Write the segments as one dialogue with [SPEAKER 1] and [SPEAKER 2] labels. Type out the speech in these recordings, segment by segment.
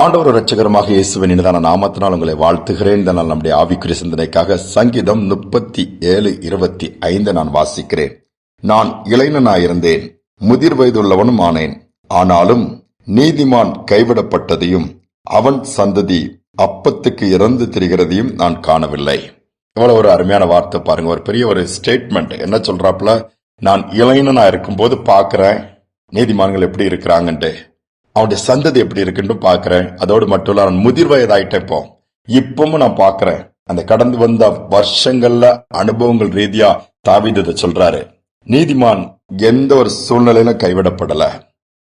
[SPEAKER 1] ஆண்டவர் இரட்சகரமாக இயேசுவின் இனிதான நாமத்தினால் உங்களை வாழ்த்துகிறேன். இந்த நாள் நம்முடைய ஆவிக்குரிய சிந்தனைக்காக சங்கீதம் 37:25 நான் வாசிக்கிறேன். நான் இளைஞனாயிருந்தேன், முதிர் வயதுள்ளவனும் ஆனேன். ஆனாலும் நீதிமான் கைவிடப்பட்டதையும் அவன் சந்ததி அப்பத்துக்கு இறந்து திரிகிறதையும் நான் காணவில்லை. இவ்வளவு ஒரு அருமையான வார்த்தை பாருங்க. ஒரு பெரிய ஒரு ஸ்டேட்மெண்ட். என்ன சொல்றாப்புல, நான் இளைஞனா இருக்கும் போது பாக்குறேன் நீதிமான்கள் எப்படி இருக்கிறாங்கன்ட்டு, அவனுடைய சந்ததி எப்படி இருக்குன்னு பாக்குறேன். அதோடு மட்டும் இல்ல, நான் முதிர் வயதாயிட்டேன். இப்பவும் நான் பாக்குறேன். அந்த கடந்து வந்த வருஷங்கள்ல அனுபவங்கள் ரீதியா தாவீது சொல்றாரு, நீதிமான் எந்த ஒரு சூழ்நிலையிலும் கைவிடப்படல.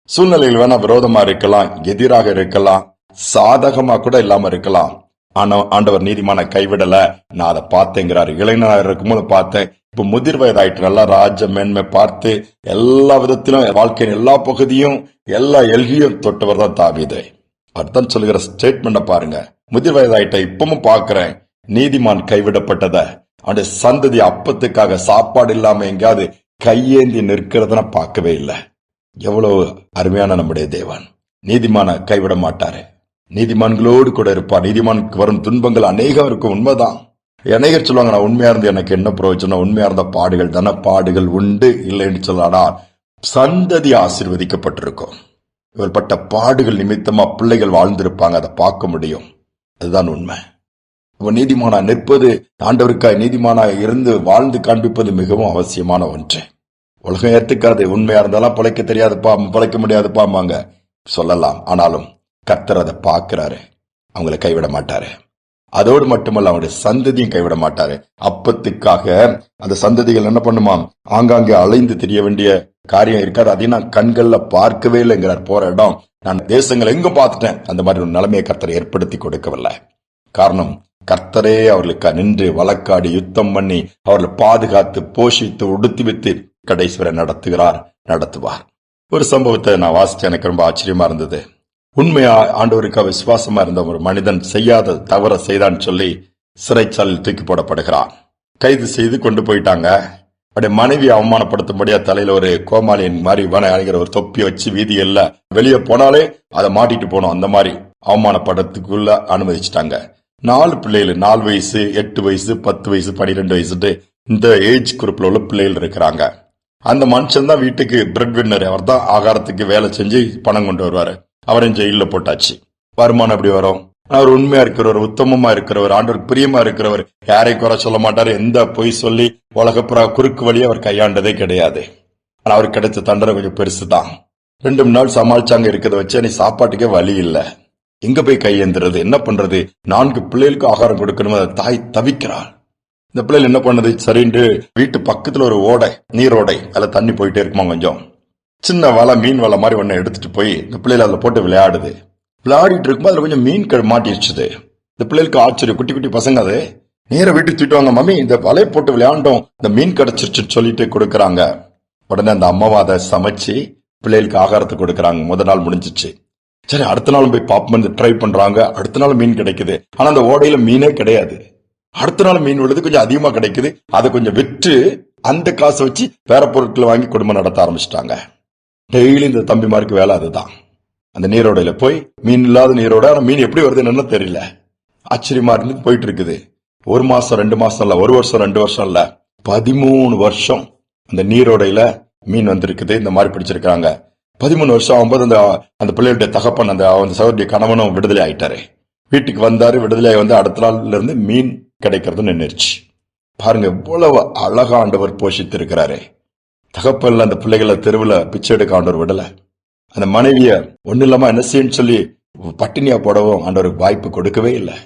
[SPEAKER 1] சூழ்நிலையில் வேணா விரோதமா இருக்கலாம், எதிராக இருக்கலாம், சாதகமா கூட இல்லாம இருக்கலாம். ஆனா ஆண்டவர் நீதிமான கைவிடல. நான் அதை பார்த்தேங்கிறாரு. இளைஞனா இருக்கும்போது பார்த்தேன், இப்ப முதிர் வயதாயிட்டு நல்லா ராஜ மேன்மை பார்த்து எல்லா விதத்திலும் வாழ்க்கையின் எல்லா பகுதியும் எல்லா எல்கையும் தொட்டவர் தான் தாவீது. அர்த்தம் சொல்லுகிற ஸ்டேட்மெண்ட பாருங்க. முதிர் வயதாயிட்ட இப்பவும் பாக்குறேன் நீதிமான் கைவிடப்பட்டத, அவனுடைய சந்ததி அப்பத்துக்காக சாப்பாடு இல்லாம எங்கேயாவது கையேந்தி நிற்கிறத நான் பார்க்கவே இல்லை. எவ்வளவு அருமையான நம்முடைய தேவன். நீதிமான கைவிட மாட்டாரு, நீதிமான்களோடு கூட இருப்பார். நீதிமானுக்கு வரும் துன்பங்கள் அநேகம் இருக்கும், உண்மைதான். அநேகர் சொல்லுவாங்க, நான் உண்மையா இருந்து எனக்கு என்ன பிரயோஜனம், உண்மையா இருந்த பாடுகள் தானே, பாடுகள் உண்டு இல்லைன்னு சொல்லலானா சந்ததி ஆசீர்வதிக்கப்பட்டிருக்கும். இவர் பட்ட பாடுகள் நிமித்தமா பிள்ளைகள் வாழ்ந்திருப்பாங்க, அதை பார்க்க முடியும். அதுதான் உண்மை. நீதிமானா நிற்பது, ஆண்டவருக்காய் நீதிமானா இருந்து வாழ்ந்து காண்பிப்பது மிகவும் அவசியமான ஒன்று. உலகம் ஏத்துக்காது. உண்மையா இருந்தாலும் பிழைக்க தெரியாதுப்பா, பிழைக்க முடியாதுப்பாங்க சொல்லலாம். ஆனாலும் கர்த்தர் அதை பார்க்கிறாரு, அவங்களை கைவிட மாட்டாரு. அதோடு மட்டுமல்ல, அவனுடைய சந்ததியும் கைவிட மாட்டாரு. அப்பத்துக்காக அந்த சந்ததிகள் என்ன பண்ணுமா, ஆங்காங்கே அலைந்து தெரிய வேண்டிய காரியம் இருக்காது. அதையும் நான் கண்கள்ல பார்க்கவே இல்லைங்கிறார். போற இடம் நான் தேசங்கள் எங்கும் பார்த்துட்டேன். அந்த மாதிரி ஒரு நிலைமையை கர்த்தரை ஏற்படுத்தி கொடுக்கவில்லை. காரணம், கர்த்தரே அவர்களுக்கு நின்று வழக்காடி யுத்தம் பண்ணி அவர்களை பாதுகாத்து போஷித்து உடுத்தி வைத்து கடைசி வரை நடத்துவார். ஒரு சம்பவத்தை நான் வாசிச்சேன், எனக்கு ரொம்ப ஆச்சரியமா இருந்தது. உண்மையா ஆண்டவருக்கு விசுவாசமா இருந்த ஒரு மனிதன் செய்யாத தவற செய்தான்னு சொல்லி சிறைச்சாலையில் தூக்கி போடப்படுகிறான். கைது செய்து கொண்டு போயிட்டாங்க. அப்படியே மனைவியை அவமானப்படுத்தும்படியா தலையில ஒரு கோமாளியின் மாதிரி அணிகிற ஒரு தொப்பி வச்சு வீதிகள்ல வெளியே போனாலே அதை மாட்டிட்டு போனோம். அந்த மாதிரி அவமானப்படுறதுக்குள்ள அனுமதிச்சிட்டாங்க. 4 பிள்ளைகள், 4 வயசு, 8 வயசு, 10 வயசு, 12 வயசுட்டு இந்த ஏஜ் குரூப்ல உள்ள பிள்ளைகள் இருக்கிறாங்க. அந்த மனுஷன் தான் வீட்டுக்கு பிரெட் வின்னர். அவர் தான் ஆகாரத்துக்கு வேலை செஞ்சு பணம் கொண்டு வருவாரு. அவரையும் ஜெயில போட்டாச்சு. வருமானம் எப்படி வரும்? அவர் உண்மையா இருக்கிறவர், உத்தமமா இருக்கிறவர், ஆண்டவருக்கு பிரியமா இருக்கிறவர், யாரையும் குறை சொல்ல மாட்டாரு. எந்த பொய் சொல்லி உலகப்புற குறுக்கு வழியை அவர் கையாண்டதே கிடையாது. ஆனா அவருக்கு கிடைச்ச தண்டனை கொஞ்சம் பெருசுதான். 2 நாள் சமாளிச்சாங்க. இருக்கிறத வச்சு நீ சாப்பாட்டுக்கே வழி இல்ல, எங்க போய் கையேந்துறது, என்ன பண்றது? 4 பிள்ளைகளுக்கு ஆகாரம் கொடுக்கணும். அதை தாய் தவிக்கிறாள். இந்த பிள்ளைகள் என்ன பண்ணது, சரின்னு வீட்டு பக்கத்துல ஒரு ஓடை, நீரோடை, அதுல தண்ணி போயிட்டே இருக்குமா, கொஞ்சம் சின்ன வலை, மீன் வலை மாதிரி ஒன்னு எடுத்துட்டு போய் இந்த பிள்ளைகள் அதுல போட்டு விளையாடிட்டு இருக்கும்போது அதுல கொஞ்சம் மீன் மாட்டிடுச்சுது. இந்த பிள்ளைகளுக்கு ஆச்சரியம். குட்டி குட்டி பசங்க அது நேர வீட்டுக்கு தூக்கிட்டு, மம்மி இந்த வலையை போட்டு விளையாண்டோம், இந்த மீன் கிடைச்சிருச்சுன்னு சொல்லிட்டு கொடுக்கறாங்க. உடனே அந்த அம்மாவை அதை சமைச்சு பிள்ளைகளுக்கு ஆகாரத்தை கொடுக்கறாங்க. முதல் நாள் முடிஞ்சிச்சு. சரி, அடுத்த நாள் போய் பாப்போம் ட்ரை பண்றாங்க. அடுத்த நாள் மீன் கிடைக்குது. ஆனா அந்த ஓடையில மீனே கிடையாது. அடுத்த நாள் மீன் விழுது கொஞ்சம் அதிகமா கிடைக்குது. அதை கொஞ்சம் விற்று அந்த காசை வச்சு வேற பொருட்களை வாங்கி குடும்பம் நடத்த ஆரம்பிச்சிட்டாங்க. டெய்லி இந்த தம்பிமாருக்கு வேலை அதுதான். அந்த நீரோடையில போய், மீன் இல்லாத நீரோட, ஆனா மீன் எப்படி வருதுன்னு தெரியல, ஆச்சரியமா இருந்து போயிட்டு இருக்குது. 1 மாசம் 2 மாசம் இல்ல, 1 வருஷம் 2 வருஷம் இல்ல, 13 வருஷம் அந்த நீரோடையில மீன் வந்திருக்குது. இந்த மாதிரி பிடிச்சிருக்காங்க. 13 வருஷம் ஆகும்போது அந்த பிள்ளைகளுடைய தகப்பன், அந்த சகோதரிய கணவனும் விடுதலை ஆயிட்டாரு. வீட்டுக்கு வந்தாரு. விடுதலை வந்து அடுத்த நாள்ல இருந்து மீன் கிடைக்கிறது நின்றுச்சு. பாருங்க, இவ்வளவு அழகா ஆண்டவர் போஷித்து இருக்கிறாரு. தகப்பல்ல அந்த பிள்ளைகளை தெருவுல பிச்சை எடுக்க ஆண்டவர் விடல. அந்த மனைவிய ஒண்ணு இல்லாம என்ன செய்யன்னு சொல்லி பட்டினியா போடவும் ஆண்டவருக்கு வாய்ப்பு கொடுக்கவே இல்லை.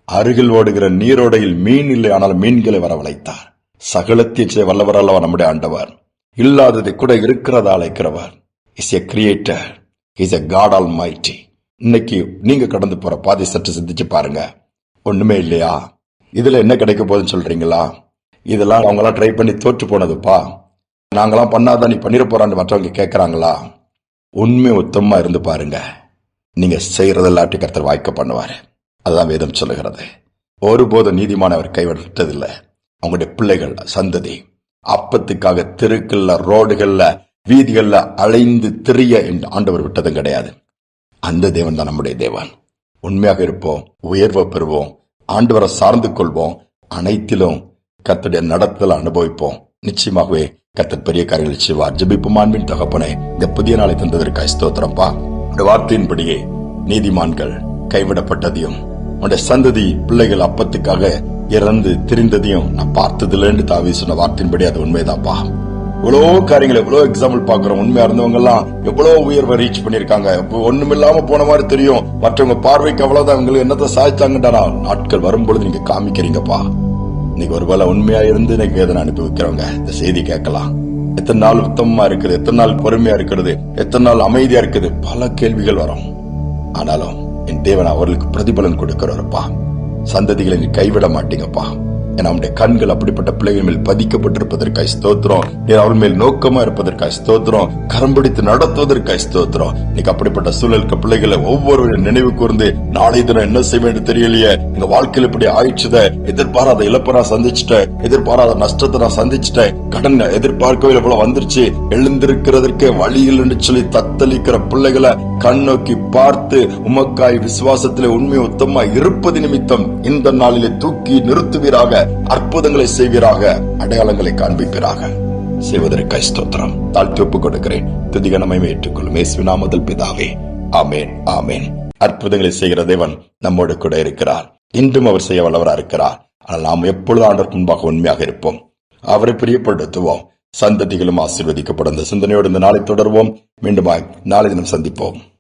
[SPEAKER 1] அருகில் ஓடுகிற நீரோடையில் மீன் இல்லை, ஆனால் மீன்களை வரவழைத்தார். சகலத்தை வல்லவர் அல்லவா நம்முடைய ஆண்டவர். இல்லாததை கூட இருக்கிறதா அழைக்கிறவர். Is a creator, is a God almighty. இன்னைக்கு நீங்க கடந்து போற பாதை சற்று சிந்திச்சு பாருங்க. ஒண்ணுமே இல்லையா, இதுல என்ன கிடைக்க போகுதுன்னு சொல்றீங்களா? இதெல்லாம் அவங்களாம் ட்ரை பண்ணி தோற்று போனதுப்பா, நாங்களாம் பண்ணாதான் நீ பண்ணிட போறான்னு மற்றவங்க கேட்கறாங்களா? உண்மை உத்தமமா இருந்து பாருங்க, நீங்க செய்யறதெல்லாட்டி கர்த்தர் வாய்க்க பண்ணுவாரு. அதுதான் வேதம் சொல்லுகிறது. ஒருபோதும் நீதிமான அவர் கைவிட்டதில்லை. அவங்களுடைய பிள்ளைகள் சந்ததி அப்பத்துக்காக தெருக்கள்ல, ரோடுகள்ல, வீதிகள்ல அலைந்து திரிய ஆண்டவர் விட்டதும் கிடையாது. அந்த தேவன் தான் நம்முடைய தேவன். உண்மையாக இருப்போம், உயர்வை பெறுவோம், ஆண்டவரை சார்ந்து கொள்வோம், அனைத்திலும் கர்த்தருடைய நடத்தல அனுபவிப்போம். நிச்சயமாகவே கர்த்தர் பெரிய காரியங்களை செய்வார். ஜெபிப்போம். அன்பின் தகப்பனே, இந்த புதிய நாளை தந்ததற்காக ஸ்தோத்திரம்பா. உடைய வார்த்தையின்படியே நீதிமான்கள் கைவிடப்பட்டதையும் உடைய சந்ததி பிள்ளைகள் அப்பத்துக்காக இறந்து திரிந்ததையும் நான் பார்த்ததில்லைன்னு தாவீது சொன்ன வார்த்தையின்படி அது உண்மைதான்ப்பா. எவ்வளவு காரியங்களை எவ்வளவு எக்ஸாம்பிள் பாக்குறோம். உண்மையா இருந்தவங்க எல்லாம் எவ்வளவு உயர்வை ரீச் பண்ணிருக்காங்க. ஒண்ணுமில்லாம போன மாதிரி தெரியும், மற்றவங்க பார்வைக்கு அவ்வளவுதான் இவங்களுக்கு என்னத்தை சாதிச்சாங்கடா. நாட்கள் வரும்பொழுது நீங்க காமிக்கிறீங்கப்பா. இன்னைக்கு ஒருவேளை உண்மையா இருந்து இன்னைக்கு எதனை அனுபவிக்கிறவங்க இந்த செய்தி கேட்கலாம். எத்தனை நாள் உத்தமமா இருக்குது, எத்தனை நாள் பொறுமையா இருக்கிறது, எத்தனை நாள் அமைதியா இருக்குது, பல கேள்விகள் வரும். ஆனாலும் என் தேவன் அவர்களுக்கு பிரதிபலன் கொடுக்கிறப்பா. சந்ததிகளை நீ கைவிட மாட்டீங்கப்பா. நம்முடைய கண்கள் அப்படிப்பட்ட பிள்ளைகள் மேல் பதிக்கப்பட்டிருப்பதற்காய் ஸ்தோத்திரம். அவர்கள் மேல் நோக்கமா இருப்பதற்காய் ஸ்தோத்திரம். கரம் பிடித்து நடத்துவதற்காய் ஸ்தோத்திரம். இன்னைக்கு அப்படிப்பட்ட சூழலுக்கு பிள்ளைகளை ஒவ்வொரு நினைவு கூர்ந்து நாளை தினம் என்ன செய்ய வேண்டும் தெரியலையே, எங்க வாழ்க்கையில் இப்படி ஆயிடுச்சுத, எதிர்பாராத இழப்பை நான் சந்திச்சுட்டேன், எதிர்பாராத நஷ்டத்தை நான் சந்திச்சுட்டேன், கடன் எதிர்பார்க்கவே இவ்வளவு வந்துருச்சு, எழுந்திருக்கிறதற்கு வழியில் என்று சொல்லி தத்தளிக்கிற பிள்ளைகளை கண்ணோக்கி பார்த்து உமக்காய் விசுவாசத்திலே உண்மை உத்தமா இருப்பது நிமித்தம் இந்த நாளிலே தூக்கி நிறுத்துவீராக, அற்புதங்களை செய்வீராக, அடையாளங்களை காண்பிப்பீராக. செய்வதற்காய் ஸ்தோத்திரம். தாழ்த்தி ஒப்புக் கொடுக்கிறேன். துதிக நம்மை ஏற்றுக்கொள்ளும் இயேசுவின் நாமத்தில் பிதாவே, ஆமேன், ஆமேன். அற்புதங்களை செய்கிற தேவன் நம்மோடு கூட இருக்கிறார். இன்றும் அவர் செய்ய வல்லவராக இருக்கிறார். ஆனால் நாம் எப்பொழுது ஆண்டவருக்கு முன்பாக உண்மையாக இருப்போம், அவரை பிரியப்படுத்துவோம். சந்ததிகளும் ஆசீர்வதிக்கப்படும் சிந்தனையோடு இந்த நாளை தொடர்வோம். மீண்டும் நாளை தினம் சந்திப்போம்.